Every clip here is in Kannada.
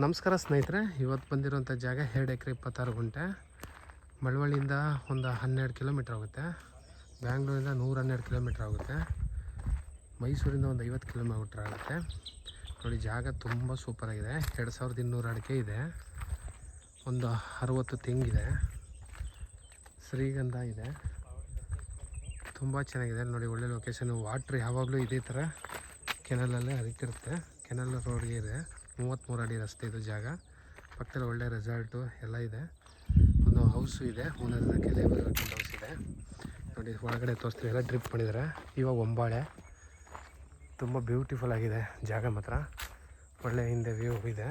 ನಮಸ್ಕಾರ ಸ್ನೇಹಿತರೆ, ಇವತ್ತು ಬಂದಿರೋಂಥ ಜಾಗ 2 ಎಕರೆ 26 ಗುಂಟೆ. ಮಳವಳ್ಳಿಯಿಂದ ಒಂದು 12 ಕಿಲೋಮೀಟ್ರ್ ಆಗುತ್ತೆ. ಬ್ಯಾಂಗ್ಳೂರಿಂದ 112 ಕಿಲೋಮೀಟ್ರ್ ಆಗುತ್ತೆ. ಮೈಸೂರಿಂದ ಒಂದು 50 ಕಿಲೋಮೀಟ್ರ್ ಆಗುತ್ತೆ. ನೋಡಿ, ಜಾಗ ತುಂಬ ಸೂಪರಾಗಿದೆ. 2200 ಅಡಿಕೆ ಇದೆ, ಒಂದು 60 ತೆಂಗಿದೆ, ಶ್ರೀಗಂಧ ಇದೆ. ತುಂಬ ಚೆನ್ನಾಗಿದೆ ನೋಡಿ, ಒಳ್ಳೆ ಲೊಕೇಶನು. ವಾಟ್ರ್ ಯಾವಾಗಲೂ ಇದೇ ಥರ ಕೆನಲಲ್ಲೇ ಹರಿತಿರುತ್ತೆ. ಕೆನಲ್ ರೋಡ್ಗೆ ಇದೆ, 33 ಅಡಿ ರಸ್ತೆ ಇದು ಜಾಗ. ಪಕ್ಕದಲ್ಲಿ ಒಳ್ಳೆ ರೆಸಾರ್ಟು ಎಲ್ಲ ಇದೆ. ಒಂದು ಹೌಸು ಇದೆ, ಓನರ್ ಲೇಬರ್ ಹೌಸ್ ಇದೆ ನೋಡಿ. ಒಳಗಡೆ ತೋರಿಸ್ತೀವಿ, ಎಲ್ಲ ಡ್ರಿಪ್ ಮಾಡಿದ್ದಾರೆ. ಇವಾಗ ಒಂಬಾಳೆ ತುಂಬ ಬ್ಯೂಟಿಫುಲ್ ಆಗಿದೆ ಜಾಗ ಮಾತ್ರ. ಒಳ್ಳೆ ಹಿಂದೆ ವ್ಯೂ ಇದೆ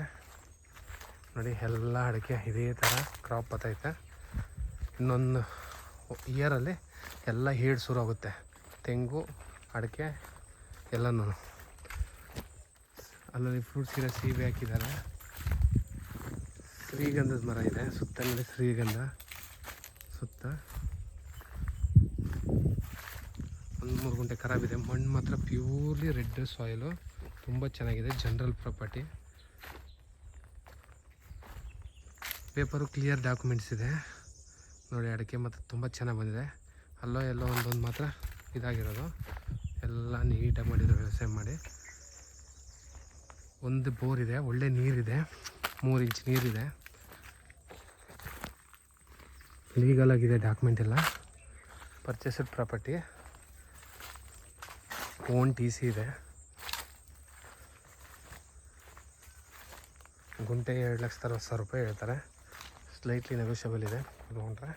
ನೋಡಿ. ಎಲ್ಲ ಅಡಿಕೆ ಇದೇ ಥರ ಕ್ರಾಪ್ ಬರ್ತೈತೆ. ಇನ್ನೊಂದು ಇಯರಲ್ಲಿ ಎಲ್ಲ ಹೀಡ್ ಶುರು ಆಗುತ್ತೆ. ತೆಂಗು, ಅಡಿಕೆ ಎಲ್ಲನೂ. ಅಲ್ಲಲ್ಲಿ ಫ್ರೂಟ್ಸ್ ಗಿಡ ಸೀಬೆ ಹಾಕಿದ್ದಾರೆ. ಶ್ರೀಗಂಧದ ಮರ ಇದೆ ಸುತ್ತ ನೋಡಿ, ಶ್ರೀಗಂಧ ಸುತ್ತ. 1-3 ಗುಂಟೆ ಖರಾಬಿದೆ. ಮಣ್ಣು ಮಾತ್ರ ಪ್ಯೂರ್ಲಿ ರೆಡ್ ಸಾಯಿಲು, ತುಂಬ ಚೆನ್ನಾಗಿದೆ. General property, paper clear documents ಇದೆ ನೋಡಿ. ಅಡಿಕೆ ಮಾತ್ರ ತುಂಬ ಚೆನ್ನಾಗಿ ಬಂದಿದೆ. ಅಲ್ಲೋ ಎಲ್ಲೋ ಒಂದೊಂದು ಮಾತ್ರ ಇದಾಗಿರೋದು. ಎಲ್ಲ ನೀಟಾಗಿ ಮಾಡಿರೋ ವ್ಯವಸಾಯ ಮಾಡಿ. ಒಂದು ಬೋರ್ ಇದೆ, ಒಳ್ಳೆ ನೀರಿದೆ, 3 ಇಂಚ್ ನೀರಿದೆ. ಲೀಗಲ್ ಆಗಿದೆ ಡಾಕ್ಯುಮೆಂಟ್ ಎಲ್ಲ. ಪರ್ಚೇಸ್ಡ್ ಪ್ರಾಪರ್ಟಿ, ಓನ್ TC ಇದೆ. ಗುಂಟೆ 2,60,000 ರೂಪಾಯಿ ಹೇಳ್ತಾರೆ. ಸ್ಲೈಟ್ಲಿ ನೆಗೋಷಿಯಬಲ್ ಇದೆ ತೊಗೊಂಡ್ರೆ.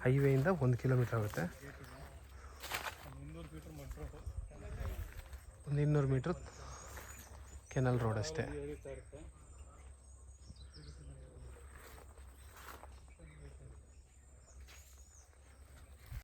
ಹೈವೇಯಿಂದ 1 ಕಿಲೋಮೀಟ್ರ್ ಆಗುತ್ತೆ. ಒಂದು 200 ಮೀಟ್ರ್ ಕೆನಲ್ ರೋಡ್ ಅಷ್ಟೇ.